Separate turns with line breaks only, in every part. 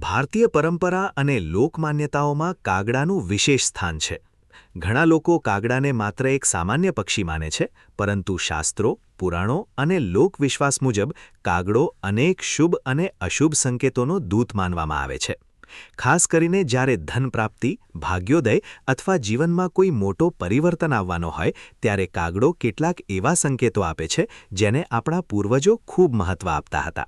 ભારતીય પરંપરા અને લોકમાન્યતાઓમાં કાગડાનું વિશેષ સ્થાન છે. ઘણા લોકો કાગડાને માત્ર એક સામાન્ય પક્ષી માને છે, પરંતુ શાસ્ત્રો, પુરાણો અને લોકવિશ્વાસ મુજબ કાગડો અનેક શુભ અને અશુભ સંકેતોનો દૂત માનવામાં આવે છે. ખાસ કરીને જ્યારે ધન પ્રાપ્તિ, ભાગ્યોદય અથવા જીવનમાં કોઈ મોટો પરિવર્તન આવવાનો હોય, ત્યારે કાગડો કેટલાક એવા સંકેતો આપે છે જેને આપણા પૂર્વજો ખૂબ મહત્વ આપતા હતા.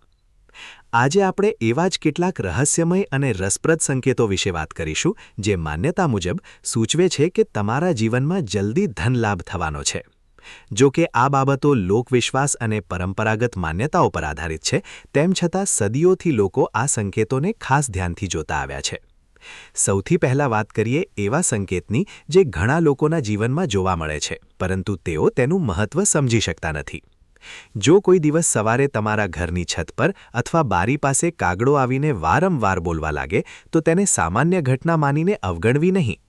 આજે આપણે એવા જ કેટલાક રહસ્યમય અને રસપ્રદ સંકેતો વિશે વાત કરીશું, જે માન્યતા મુજબ સૂચવે છે કે તમારા જીવનમાં જલ્દી ધનલાભ થવાનો છે. જો કે આ બાબતો લોકવિશ્વાસ અને પરંપરાગત માન્યતાઓ પર આધારિત છે, તેમ છતાં સદીઓથી લોકો આ સંકેતોને ખાસ ધ્યાનથી જોતા આવ્યા છે. સૌથી પહેલા વાત કરીએ એવા સંકેતની જે ઘણા લોકોના જીવનમાં જોવા મળે છે, પરંતુ તેઓ તેનું મહત્વ સમજી શકતા નથી. જો કોઈ દિવસ સવારે તમારા ઘરની છત પર અથવા બારી પાસે કાગડો આવીને વારંવાર બોલવા લાગે, તો તેને સામાન્ય ઘટના માનીને અવગણવી નહીં.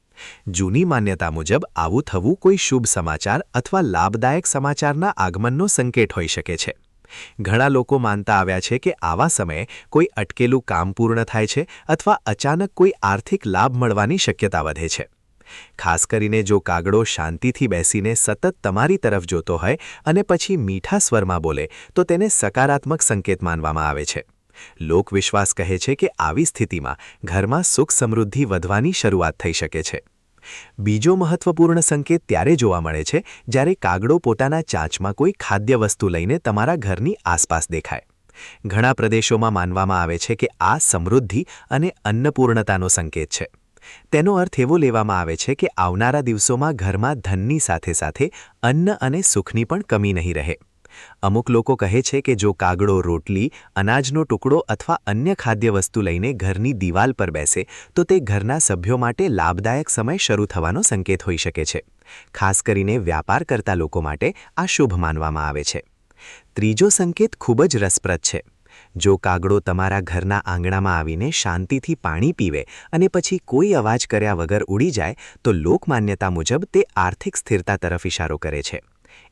જૂની માન્યતા મુજબ આવું થવું કોઈ શુભ સમાચાર અથવા લાભદાયક સમાચારના આગમનનો સંકેત હોઈ શકે છે. ઘણા લોકો માનતા આવ્યા છે કે આવા સમયે કોઈ અટકેલું કામ પૂર્ણ થાય છે અથવા અચાનક કોઈ આર્થિક લાભ મળવાની શક્યતા વધે છે. ખાસ કરીને જો કાગડો શાંતિથી બેસીને સતત તમારી તરફ જોતો હોય અને પછી મીઠા સ્વરમાં બોલે, તો તેને સકારાત્મક સંકેત માનવામાં આવે છે. લોકવિશ્વાસ કહે છે કે આવી સ્થિતિમાં ઘરમાં સુખ સમૃદ્ધિ વધવાની શરૂઆત થઈ શકે છે. બીજો મહત્વપૂર્ણ સંકેત ત્યારે જોવા મળે છે જ્યારે કાગડો પોતાના ચાંચમાં કોઈ ખાદ્ય વસ્તુ લઈને તમારા ઘરની આસપાસ દેખાય. ઘણા પ્રદેશોમાં માનવામાં આવે છે કે આ સમૃદ્ધિ અને અન્નપૂર્ણતાનો સંકેત છે. તેનો અર્થ એવો લેવામાં આવે છે કે આવનારા દિવસોમાં ઘરમાં ધનની સાથે સાથે અન્ન અને સુખની પણ કમી નહીં રહે. અમુક લોકો કહે છે કે જો કાગડો રોટલી, અનાજનો ટુકડો અથવા અન્ય ખાદ્ય વસ્તુ લઈને ઘરની દિવાલ પર બેસે, તો તે ઘરના સભ્યો માટે લાભદાયક સમય શરૂ થવાનો સંકેત હોઈ શકે છે. ખાસ કરીને વ્યાપાર કરતા લોકો માટે આ શુભ માનવામાં આવે છે. ત્રીજો સંકેત ખૂબ જ રસપ્રદ છે. જો કાગડો તમારા ઘરના આંગણામાં આવીને શાંતિથી પાણી પીવે અને પછી કોઈ અવાજ કર્યા વગર ઉડી જાય, તો લોકમાન્યતા મુજબ તે આર્થિક સ્થિરતા તરફ ઇશારો કરે છે.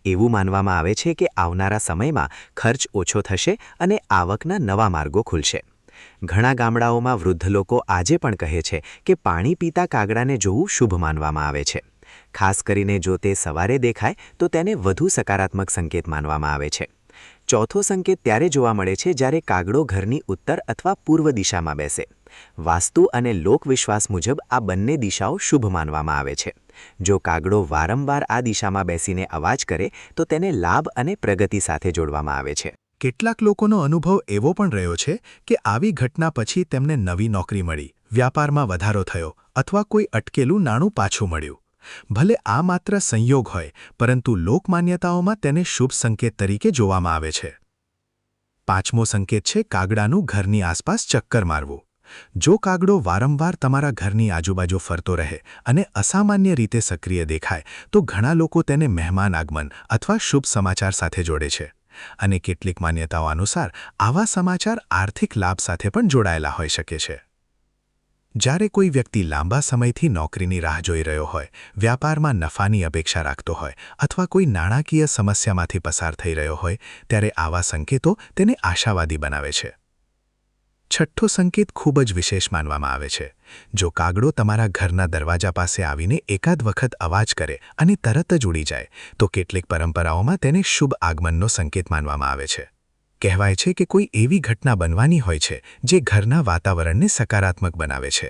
એવું માનવામાં આવે છે કે આવનારા સમયમાં ખર્ચ ઓછો થશે અને આવકના નવા માર્ગો ખુલશે. ઘણા ગામડાઓમાં વૃદ્ધ લોકો આજે પણ કહે છે કે પાણી પીતા કાગડાને જોવું શુભ માનવામાં આવે છે. ખાસ કરીને જો તે સવારે દેખાય, તો તેને વધુ સકારાત્મક સંકેત માનવામાં આવે છે. ચોથો સંકેત ત્યારે જોવા મળે છે જ્યારે કાગડો ઘરની ઉત્તર અથવા પૂર્વ દિશામાં બેસે. વાસ્તુ અને લોકવિશ્વાસ મુજબ આ બંને દિશાઓ શુભ માનવામાં આવે છે. જો કાગડો વારંવાર આ દિશામાં બેસીને અવાજ કરે, તો તેને લાભ અને પ્રગતિ સાથે જોડવામાં આવે છે.
કેટલાક લોકોનો અનુભવ એવો પણ રહ્યો છે કે આવી ઘટના પછી તેમને નવી નોકરી મળી, વ્યાપારમાં વધારો થયો અથવા કોઈ અટકેલું નાણું પાછું મળ્યું. ભલે આ માત્ર સંયોગ હોય, પરંતુ લોકમાન્યતાઓમાં તેને શુભ સંકેત તરીકે જોવામાં આવે છે. પાંચમો સંકેત છે કાગડાનું ઘરની આસપાસ ચક્કર મારવું. જો કાગડો વારંવાર તમારા ઘરની આજુબાજુ ફરતો રહે અને અસામાન્ય રીતે સક્રિય દેખાય, તો ઘણા લોકો તેને મહેમાન આગમન અથવા શુભ સમાચાર સાથે જોડે છે. અને કેટલીક માન્યતાઓ અનુસાર આવા સમાચાર આર્થિક લાભ સાથે પણ જોડાયેલા હોઈ શકે છે. જ્યારે કોઈ વ્યક્તિ લાંબા સમયથી નોકરીની રાહ જોઈ રહ્યો હોય, વ્યાપારમાં નફાની અપેક્ષા રાખતો હોય અથવા કોઈ નાણાકીય સમસ્યામાંથી પસાર થઈ રહ્યો હોય, ત્યારે આવા સંકેતો તેને આશાવાદી બનાવે છે. છઠ્ઠો સંકેત ખૂબ જ વિશેષ માનવામાં આવે છે. જો કાગડો તમારા ઘરના દરવાજા પાસે આવીને એકાદ વખત અવાજ કરે અને તરત જ ઉડી જાય, તો કેટલીક પરંપરાઓમાં તેને શુભ આગમનનો સંકેત માનવામાં આવે છે. કહેવાય છે કે કોઈ એવી ઘટના બનવાની હોય છે જે ઘરના વાતાવરણને સકારાત્મક બનાવે છે.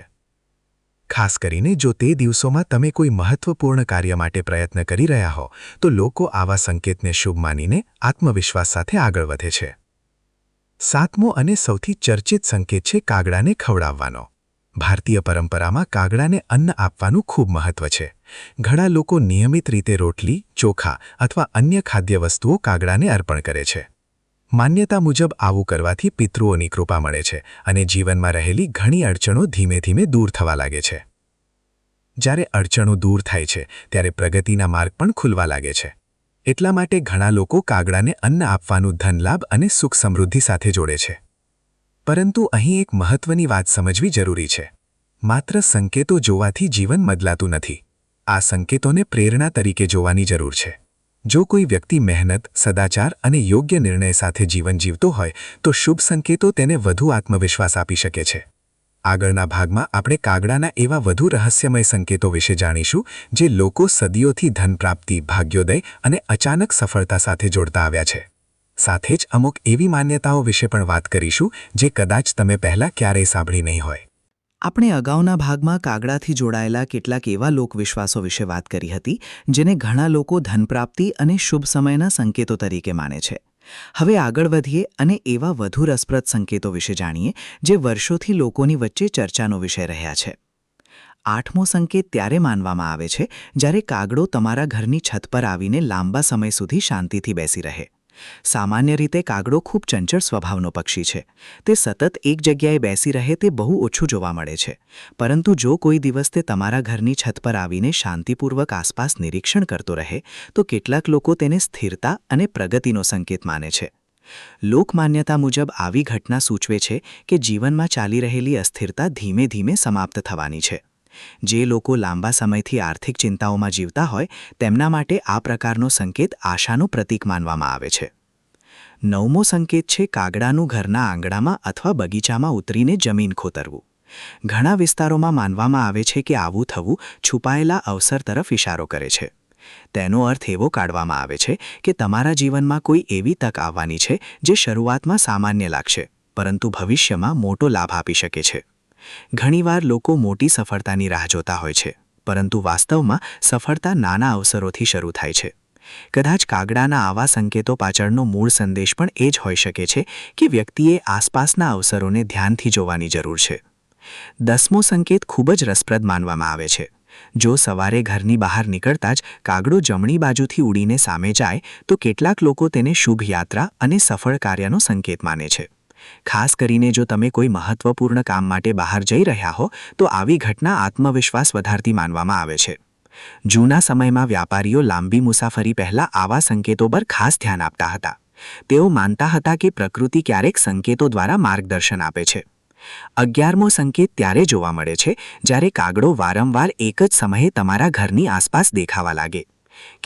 ખાસ કરીને જો તે દિવસોમાં તમે કોઈ મહત્વપૂર્ણ કાર્ય માટે પ્રયત્ન કરી રહ્યા હો, તો લોકો આવા સંકેતને શુભ માનીને આત્મવિશ્વાસ સાથે આગળ વધે છે. સાતમો અને સૌથી ચર્ચિત સંકેત છે કાગડાને ખવડાવવાનો. ભારતીય પરંપરામાં કાગડાને અન્ન આપવાનું ખૂબ મહત્વ છે. ઘણા લોકો નિયમિત રીતે રોટલી, ચોખા અથવા અન્ય ખાદ્ય વસ્તુઓ કાગડાને અર્પણ કરે છે. માન્યતા મુજબ આવું કરવાથી પિતૃઓની કૃપા મળે છે અને જીવનમાં રહેલી ઘણી અડચણો ધીમે ધીમે દૂર થવા લાગે છે. જ્યારે અડચણો દૂર થાય છે, ત્યારે પ્રગતિના માર્ગ પણ ખુલવા લાગે છે. એટલા માટે ઘણા લોકો કાગડાને અન્ન આપવાનું ધનલાભ અને સુખ સમૃદ્ધિ સાથે જોડે છે. પરંતુ અહીં એક મહત્વની વાત સમજવી જરૂરી છે. માત્ર સંકેતો જોવાથી જીવન બદલાતું નથી. આ સંકેતોને પ્રેરણા તરીકે જોવાની જરૂર છે. જો કોઈ વ્યક્તિ મહેનત, સદાચાર અને યોગ્ય નિર્ણય સાથે જીવન જીવતો હોય, તો શુભ સંકેતો તેને વધુ આત્મવિશ્વાસ આપી શકે છે. આગળના ભાગમાં આપણે કાગડાના એવા વધુ રહસ્યમય સંકેતો વિશે જાણીશું જે લોકો સદીઓથી ધન પ્રાપ્તિ, ભાગ્યોદય અને અચાનક સફળતા સાથે જોડતા આવ્યા છે. સાથે જ અમુક એવી માન્યતાઓ વિશે પણ વાત કરીશું જે કદાચ તમે પહેલાં ક્યારેય સાંભળી નહીં હોય.
આપણે અગાઉના ભાગમાં કાગડાથી જોડાયેલા કેટલાક એવા લોકવિશ્વાસો વિશે વાત કરી હતી જેને ઘણા લોકો ધનપ્રાપ્તિ અને શુભ સમયના સંકેતો તરીકે માને છે. હવે આગળ વધીએ અને એવા વધુ રસપ્રદ સંકેતો વિશે જાણીએ જે વર્ષોથી લોકોની વચ્ચે ચર્ચાનો વિષય રહ્યા છે. 8મો સંકેત ત્યારે માનવામાં આવે છે જ્યારે કાગડો તમારા ઘરની છત પર આવીને લાંબા સમય સુધી શાંતિથી બેસી રહે. સામાન્ય રીતે કાગડો ખૂબ ચંચળ સ્વભાવનો પક્ષી છે. તે સતત એક જગ્યાએ બેસી રહે તે બહુ ઓછું જોવા મળે છે. પરંતુ જો કોઈ દિવસ તે તમારા ઘરની છત પર આવીને શાંતિપૂર્વક આસપાસ નિરીક્ષણ કરતો રહે તો કેટલાક લોકો તેને સ્થિરતા અને પ્રગતિનો સંકેત માને છે. લોકમાન્યતા મુજબ આવી ઘટના સૂચવે છે કે જીવનમાં ચાલી રહેલી અસ્થિરતા ધીમે ધીમે સમાપ્ત થવાની છે. જે લોકો લાંબા સમયથી આર્થિક ચિંતાઓમાં જીવતા હોય તેમના માટે આ પ્રકારનો સંકેત આશાનું પ્રતીક માનવામાં આવે છે. 9મો સંકેત છે કાગડાનું ઘરના આંગણામાં અથવા બગીચામાં ઉતરીને જમીન ખોતરવું. ઘણા વિસ્તારોમાં માનવામાં આવે છે કે આવું થવું છુપાયેલા અવસર તરફ ઇશારો કરે છે. તેનો અર્થ એવો કાઢવામાં આવે છે કે તમારા જીવનમાં કોઈ એવી તક આવવાની છે જે શરૂઆતમાં સામાન્ય લાગશે પરંતુ ભવિષ્યમાં મોટો લાભ આપી શકે છે. ઘણીવાર લોકો મોટી સફળતાની રાહ જોતા હોય છે પરંતુ વાસ્તવમાં સફળતા નાના અવસરોથી શરૂ થાય છે. કદાચ કાગડાના આવા સંકેતો પાછળનો મૂળ સંદેશ પણ એ જ હોઈ શકે છે કે વ્યક્તિએ આસપાસના અવસરોને ધ્યાનથી જોવાની જરૂર છે. 10મો સંકેત ખૂબ જ રસપ્રદ માનવામાં આવે છે. જો સવારે ઘરની બહાર નીકળતા જ કાગડો જમણી બાજુથી ઉડીને સામે જાય તો કેટલાક લોકો તેને શુભ યાત્રા અને સફળ કાર્યનો સંકેત માને છે. ખાસ કરીને જો તમે કોઈ મહત્વપૂર્ણ કામ માટે બહાર જઈ રહ્યા હો તો આવી ઘટના આત્મવિશ્વાસ વધારતી માનવામાં આવે છે. જૂના સમયમાં વ્યાપારીઓ લાંબી મુસાફરી પહેલાં આવા સંકેતો પર ખાસ ધ્યાન આપતા હતા. તેઓ માનતા હતા કે પ્રકૃતિ ક્યારેક સંકેતો દ્વારા માર્ગદર્શન આપે છે. 11મો સંકેત ત્યારે જોવા મળે છે જ્યારે કાગડો વારંવાર એક જ સમયે તમારા ઘરની આસપાસ દેખાવા લાગે.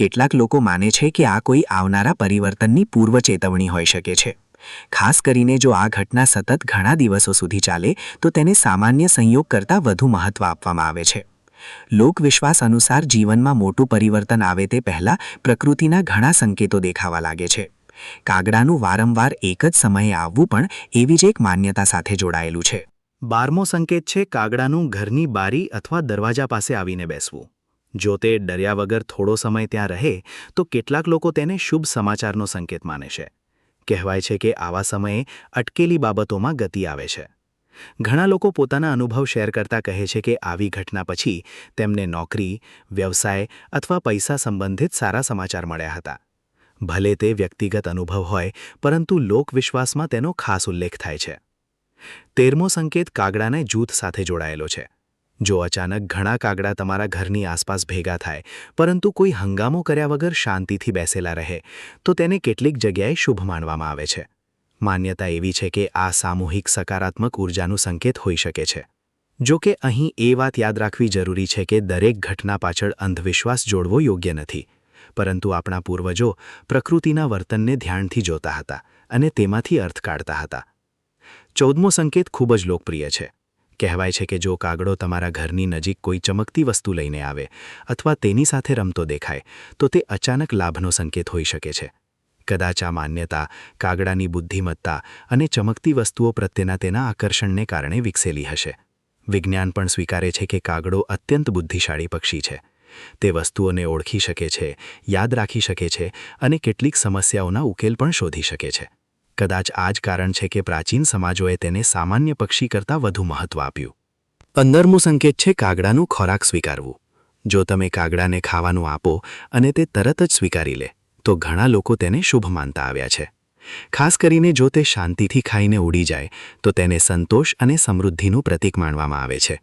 કેટલાક લોકો માને છે કે આ કોઈ આવનારા પરિવર્તનની પૂર્વ ચેતવણી હોઈ શકે છે. ખાસ કરીને જો આ ઘટના સતત ઘણા દિવસો સુધી ચાલે તો તેને સામાન્ય સંયોગ કરતાં વધુ મહત્વ આપવામાં આવે છે. લોકવિશ્વાસ અનુસાર જીવનમાં મોટું પરિવર્તન આવે તે પહેલાં પ્રકૃતિના ઘણા સંકેતો દેખાવા લાગે છે. કાગડાનું વારંવાર એક જ સમયે આવવું પણ એવી જ એક માન્યતા સાથે જોડાયેલું છે.
12મો સંકેત છે કાગડાનું ઘરની બારી અથવા દરવાજા પાસે આવીને બેસવું. જો તે ડર્યા વગર થોડો સમય ત્યાં રહે તો કેટલાક લોકો તેને શુભ સમાચારનો સંકેત માને છે. કહેવાય છે કે આવા સમયે અટકેલી બાબતોમાં ગતિ આવે છે. ઘણા લોકો પોતાના અનુભવ શેર કરતા કહે છે કે આવી ઘટના પછી તેમને નોકરી, વ્યવસાય અથવા પૈસા સંબંધિત સારા સમાચાર મળ્યા હતા. ભલે તે વ્યક્તિગત અનુભવ હોય પરંતુ લોકવિશ્વાસમાં તેનો ખાસ ઉલ્લેખ થાય છે. 13મો સંકેત કાગડાને જૂથ સાથે જોડાયેલો છે. જો અચાનક ઘણા કાગડા તમારા ઘરની આસપાસ ભેગા થાય પરંતુ કોઈ હંગામો કર્યા વગર શાંતિથી બેસેલા રહે તો તેને કેટલીક જગ્યાએ શુભ માનવામાં આવે છે. માન્યતા એવી છે કે આ સામૂહિક સકારાત્મક ઉર્જાનું સંકેત હોઈ શકે છે. જો કે અહીં એ વાત યાદ રાખવી જરૂરી છે કે દરેક ઘટના પાછળ અંધવિશ્વાસ જોડવો યોગ્ય નથી, પરંતુ આપણા પૂર્વજો પ્રકૃતિના વર્તનને ધ્યાનથી જોતા હતા અને તેમાંથી અર્થ કાઢતા હતા. 14મો સંકેત ખૂબ જ લોકપ્રિય છે. કહેવાય છે કે જો કાગડો તમારા ઘરની નજીક કોઈ ચમકતી વસ્તુ લઈને આવે અથવા તેની સાથે રમતો દેખાય તો તે અચાનક લાભનો સંકેત હોઈ શકે છે. કદાચ આ માન્યતા કાગડાની બુદ્ધિમત્તા અને ચમકતી વસ્તુઓ પ્રત્યેના તેના આકર્ષણને કારણે વિકસેલી હશે. વિજ્ઞાન પણ સ્વીકારે છે કે કાગડો અત્યંત બુદ્ધિશાળી પક્ષી છે. તે વસ્તુઓને ઓળખી શકે છે, યાદ રાખી શકે છે અને કેટલીક સમસ્યાઓના ઉકેલ પણ શોધી શકે છે. કદાચ આ જ કારણ છે કે પ્રાચીન સમાજોએ તેને સામાન્ય પક્ષી કરતાં વધુ મહત્વ આપ્યું. 15મો સંકેત છે કાગડાનું ખોરાક સ્વીકારવું. જો તમે કાગડાને ખાવાનું આપો અને તે તરત જ સ્વીકારી લે તો ઘણા લોકો તેને શુભ માનતા આવ્યા છે. ખાસ કરીને જો તે શાંતિથી ખાઈને ઉડી જાય તો તેને સંતોષ અને સમૃદ્ધિનું પ્રતીક માનવામાં આવે છે.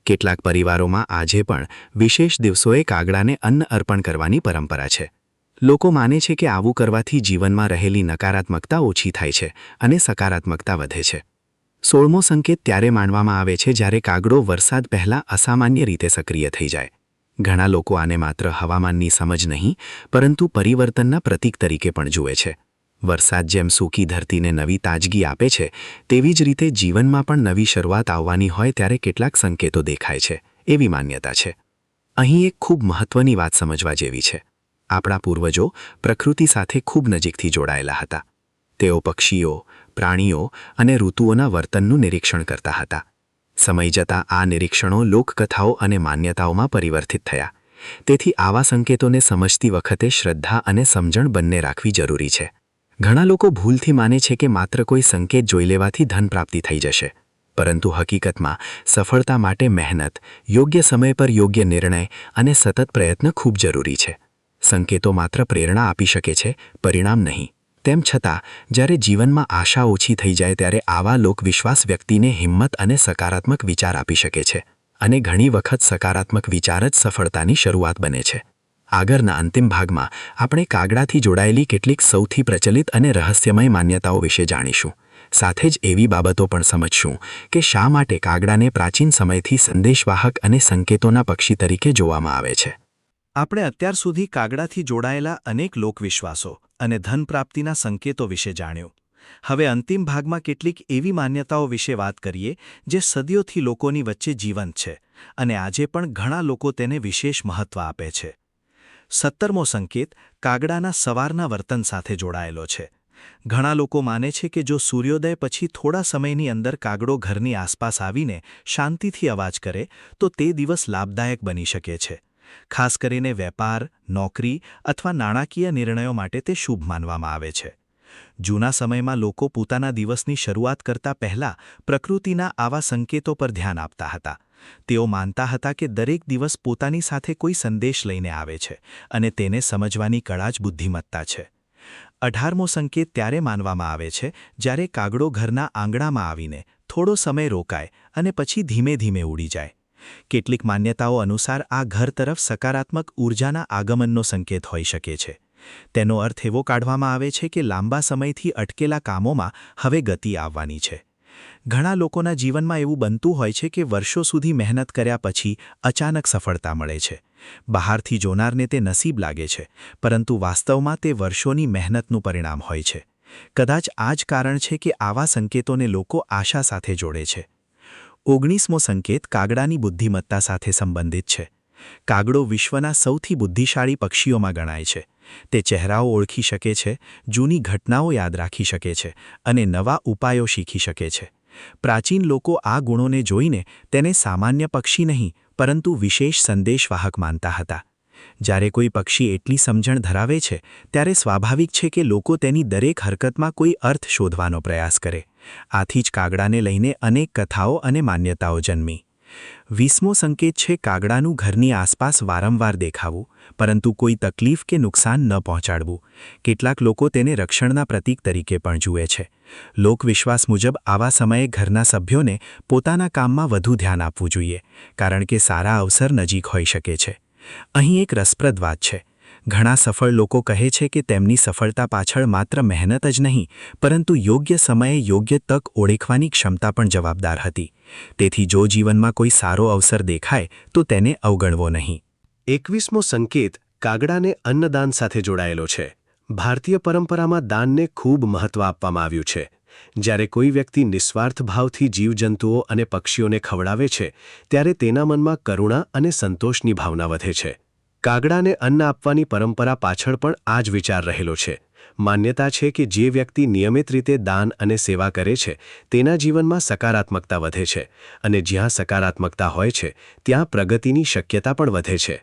કેટલાક પરિવારોમાં આજે પણ વિશેષ દિવસોએ કાગડાને અન્ન અર્પણ કરવાની પરંપરા છે. લોકો માને છે કે આવું કરવાથી જીવનમાં રહેલી નકારાત્મકતા ઓછી થાય છે અને સકારાત્મકતા વધે છે. 16મો સંકેત ત્યારે માનવામાં આવે છે જ્યારે કાગડો વરસાદ પહેલાં અસામાન્ય રીતે સક્રિય થઈ જાય. ઘણા લોકો આને માત્ર હવામાનની સમજ નહીં પરંતુ પરિવર્તનના પ્રતીક તરીકે પણ જુએ છે.
વરસાદ જેમ સૂકી ધરતીને નવી તાજગી આપે છે તેવી જ રીતે જીવનમાં પણ નવી શરૂઆત આવવાની હોય ત્યારે કેટલાક સંકેતો દેખાય છે એવી માન્યતા છે. અહીં એક ખૂબ મહત્વની વાત સમજવા જેવી છે. આપણા પૂર્વજો પ્રકૃતિ સાથે ખૂબ નજીકથી જોડાયેલા હતા. તેઓ પક્ષીઓ, પ્રાણીઓ અને ઋતુઓના વર્તનનું નિરીક્ષણ કરતા હતા. સમય જતાં આ નિરીક્ષણો લોકકથાઓ અને માન્યતાઓમાં પરિવર્તિત થયા. તેથી આવા સંકેતોને સમજતી વખતે શ્રદ્ધા અને સમજણ બંને રાખવી જરૂરી છે. ઘણા લોકો ભૂલથી માને છે કે માત્ર કોઈ સંકેત જોઈ લેવાથી ધન પ્રાપ્તિ થઈ જશે, પરંતુ હકીકતમાં સફળતા માટે મહેનત, યોગ્ય સમય પર યોગ્ય નિર્ણય અને સતત પ્રયત્ન ખૂબ જરૂરી છે. સંકેતો માત્ર પ્રેરણા આપી શકે છે, પરિણામ નહીં. તેમ છતાં જ્યારે જીવનમાં આશા ઓછી થઈ જાય ત્યારે આવા લોકવિશ્વાસ વ્યક્તિને હિંમત અને સકારાત્મક વિચાર આપી શકે છે, અને ઘણી વખત સકારાત્મક વિચાર જ સફળતાની શરૂઆત બને છે. આગળના અંતિમ ભાગમાં આપણે કાગડાથી જોડાયેલી કેટલીક સૌથી પ્રચલિત અને રહસ્યમય માન્યતાઓ વિશે જાણીશું. સાથે જ એવી બાબતો પણ સમજશું કે શા માટે કાગડાને પ્રાચીન સમયથી સંદેશવાહક અને સંકેતોના પક્ષી તરીકે જોવામાં આવે છે.
આપણે અત્યાર સુધી કાગડાથી જોડાયેલા અનેક લોકવિશ્વાસો અને ધન પ્રાપ્તિના સંકેતો વિશે જાણ્યું. હવે અંતિમ ભાગમાં કેટલીક એવી માન્યતાઓ વિશે વાત કરીએ જે સદીઓથી લોકોની વચ્ચે જીવંત છે અને આજે પણ ઘણા લોકો તેને વિશેષ મહત્વ આપે છે. 17મો સંકેત કાગડાના સવારના વર્તન સાથે જોડાયેલો છે. ઘણા લોકો માને છે કે જો સૂર્યોદય પછી થોડા સમયની અંદર કાગડો ઘરની આસપાસ આવીને શાંતિથી અવાજ કરે તો તે દિવસ લાભદાયક બની શકે છે. ખાસ કરીને વેપાર, નોકરી અથવા નાણાકીય નિર્ણયો માટે તે શુભ માનવામાં આવે છે. જૂના સમયમાં લોકો પોતાના દિવસની શરૂઆત કરતા પહેલા પ્રકૃતિના આવા સંકેતો પર ધ્યાન આપતા હતા. તેઓ માનતા હતા કે દરેક દિવસ પોતાની સાથે કોઈ સંદેશ લઈને આવે છે અને તેને સમજવાની કળા જ બુદ્ધિમત્તા છે. 18મો સંકેત ત્યારે માનવામાં આવે છે જ્યારે કાગડો ઘરના આંગણામાં આવીને થોડો સમય રોકાય અને પછી ધીમે ધીમે ઉડી જાય. કેટલીક માન્યતાઓ અનુસાર આ ઘર તરફ સકારાત્મક ઊર્જાના આગમનનો સંકેત હોઈ શકે છે. તેનો અર્થ એવો કાઢવામાં આવે છે કે લાંબા સમયથી અટકેલા કામોમાં હવે ગતિ આવવાની છે. ઘણા લોકોના જીવનમાં એવું બનતું હોય છે કે વર્ષો સુધી મહેનત કર્યા પછી અચાનક સફળતા મળે છે. બહારથી જોનારને તે નસીબ લાગે છે, પરંતુ વાસ્તવમાં તે વર્ષોની મહેનતનું પરિણામ હોય છે. કદાચ આ જ કારણ છે કે આવા સંકેતોને લોકો આશા સાથે જોડે છે. 19મો સંકેત કાગડાની બુદ્ધિમત્તા સાથે સંબંધિત છે. કાગડો વિશ્વના સૌથી બુદ્ધિશાળી પક્ષીઓમાં ગણાય છે. તે ચહેરાઓ ઓળખી શકે છે, જૂની ઘટનાઓ યાદ રાખી શકે છે અને નવા ઉપાયો શીખી શકે છે. પ્રાચીન લોકો આ ગુણોને જોઈને તેને સામાન્ય પક્ષી નહીં પરંતુ વિશેષ સંદેશવાહક માનતા હતા. જ્યારે કોઈ પક્ષી એટલી સમજણ ધરાવે છે ત્યારે સ્વાભાવિક છે કે લોકો તેની દરેક હરકતમાં કોઈ અર્થ શોધવાનો પ્રયાસ કરે. આથી જ કાગડાને લઈને અનેક કથાઓ અને માન્યતાઓ જન્મી. 20મો સંકેત છે કાગડાનું ઘરની આસપાસ વારંવાર દેખાવું, પરંતુ કોઈ તકલીફ કે નુકસાન ન પહોંચાડવું. કેટલાક લોકો તેને રક્ષણના પ્રતીક તરીકે પણ જુએ છે. લોકવિશ્વાસ મુજબ આવા સમયે ઘરના સભ્યોને પોતાના કામમાં વધુ ધ્યાન આપવું જોઈએ, કારણ કે સારા અવસર નજીક હોઈ શકે છે. અહીં એક રસપ્રદ વાત છે. ઘણા સફળ લોકો કહે છે કે તેમની સફળતા પાછળ માત્ર મહેનત જ નહીં, પરંતુ યોગ્ય સમયે યોગ્ય તક ઓળખવાની ક્ષમતા પણ જવાબદાર હતી. તેથી જો જીવનમાં કોઈ સારો અવસર દેખાય તો તેને અવગણવો નહીં.
21મો સંકેત કાગડાને અન્નદાન સાથે જોડાયેલો છે. ભારતીય પરંપરામાં દાનને ખૂબ મહત્વ આપવામાં આવ્યું છે. જ્યારે કોઈ વ્યક્તિ નિસ્વાર્થ ભાવથી જીવજંતુઓ અને પક્ષીઓને ખવડાવે છે ત્યારે તેના મનમાં કરુણા અને સંતોષની ભાવના વધે છે. કાગડાને અન્ન આપવાની પરંપરા પાછળ પણ આ જ વિચાર રહેલો છે. માન્યતા છે કે જે વ્યક્તિ નિયમિત રીતે દાન અને સેવા કરે છે તેના જીવનમાં સકારાત્મકતા વધે છે, અને જ્યાં સકારાત્મકતા હોય છે ત્યાં પ્રગતિની શક્યતા પણ વધે છે.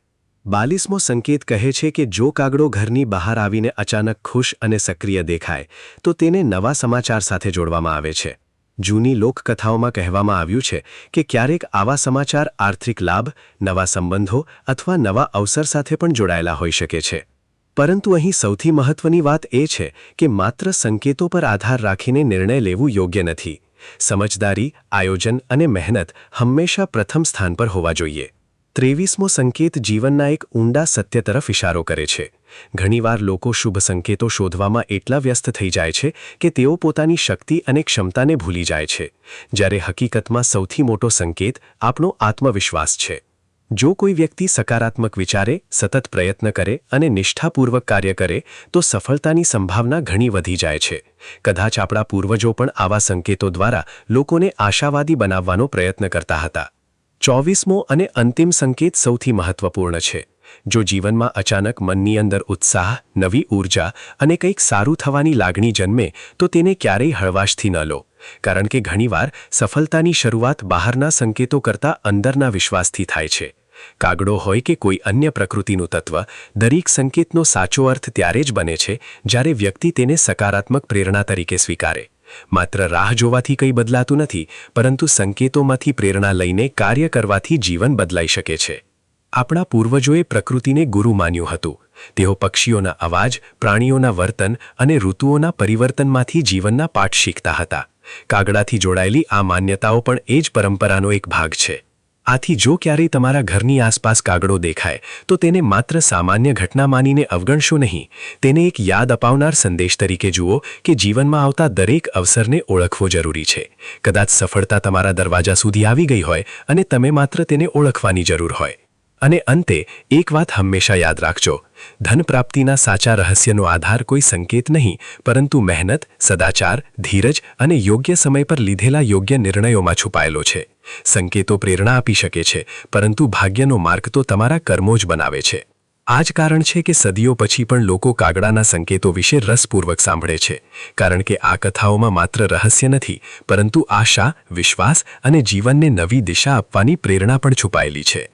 22મો સંકેત કહે છે કે જો કાગડો ઘરની બહાર આવીને અચાનક ખુશ અને સક્રિય દેખાય તો તેને નવા સમાચાર સાથે જોડવામાં આવે છે. જૂની લોકકથાઓમાં કહેવામાં આવ્યું છે કે ક્યારેક આવા સમાચાર આર્થિક લાભ, નવા સંબંધો અથવા નવા અવસર સાથે પણ જોડાયેલા હોઈ શકે છે. પરંતુ અહીં સૌથી મહત્વની વાત એ છે કે માત્ર સંકેતો પર આધાર રાખીને નિર્ણય લેવું યોગ્ય નથી. સમજદારી, આયોજન અને મહેનત હંમેશા પ્રથમ સ્થાન પર હોવા જોઈએ. 23મો સંકેત જીવનના એક ઊંડા સત્ય તરફ ઇશારો કરે છે. ઘણીવાર લોકો શુભ સંકેતો શોધવામાં એટલા વ્યસ્ત થઈ જાય છે કે તેઓ પોતાની શક્તિ અને ક્ષમતાને ભૂલી જાય છે, જ્યારે હકીકતમાં સૌથી મોટો સંકેત આપણો આત્મવિશ્વાસ છે. જો કોઈ વ્યક્તિ સકારાત્મક વિચારે, સતત પ્રયત્ન કરે અને નિષ્ઠાપૂર્વક કાર્ય કરે તો સફળતાની સંભાવના ઘણી વધી જાય છે. કદાચ આપણા પૂર્વજો પણ આવા સંકેતો દ્વારા લોકોને આશાવાદી બનાવવાનો પ્રયત્ન કરતા હતા. 24મો અને અંતિમ સંકેત સૌથી મહત્વપૂર્ણ છે. જો જીવનમાં અચાનક મનની અંદર ઉત્સાહ, નવી ઊર્જા અને કંઈક સારું થવાની લાગણી જન્મે તો તેને ક્યારેય હળવાશથી ન લો, કારણ કે ઘણીવાર સફળતાની શરૂઆત બહારના સંકેતો કરતાં અંદરના વિશ્વાસથી થાય છે. કાગડો હોય કે કોઈ અન્ય પ્રકૃતિનું તત્વ, દરેક સંકેતનો સાચો અર્થ ત્યારે જ બને છે જ્યારે વ્યક્તિ તેને સકારાત્મક પ્રેરણા તરીકે સ્વીકારે. માત્ર રાહ જોવાથી કંઈ બદલાતું નથી, પરંતુ સંકેતોમાંથી પ્રેરણા લઈને કાર્ય કરવાથી જીવન બદલાઈ શકે છે. આપણા પૂર્વજોએ પ્રકૃતિને ગુરુ માન્યું હતું. તેઓ પક્ષીઓના અવાજ, પ્રાણીઓના વર્તન અને ઋતુઓના પરિવર્તનમાંથી જીવનના પાઠ શીખતા હતા. કાગડાથી જોડાયેલી આ માન્યતાઓ પણ એ જ પરંપરાનો એક ભાગ છે. આથી જો ક્યારેય તમારા ઘરની આસપાસ કાગડો દેખાય તો તેને માત્ર સામાન્ય ઘટના માનીને અવગણશો નહીં. તેને એક યાદ અપાવનાર સંદેશ તરીકે જુઓ કે જીવનમાં આવતા દરેક અવસરને ઓળખવો જરૂરી છે. કદાચ સફળતા તમારા દરવાજા સુધી આવી ગઈ હોય અને તમે માત્ર તેને ઓળખવાની જરૂર હોય. અને અંતે એક વાત હંમેશા યાદ રાખજો: ધન પ્રાપ્તિના સાચા રહસ્યનો આધાર કોઈ સંકેત નહીં, પરંતુ મહેનત, સદાચાર, ધીરજ અને યોગ્ય સમય પર લીધેલા યોગ્ય નિર્ણયોમાં છુપાયેલો છે. સંકેતો પ્રેરણા આપી શકે છે, પરંતુ ભાગ્યનો માર્ગ તો તમારા કર્મો જ બનાવે છે. આ જ કારણ છે કે સદીઓ પછી પણ લોકો કાગડાના સંકેતો વિશે રસપૂર્વક સાંભળે છે, કારણ કે આ કથાઓમાં માત્ર રહસ્ય નથી, પરંતુ આશા, વિશ્વાસ અને જીવનને નવી દિશા આપવાની પ્રેરણા પણ છુપાયેલી છે.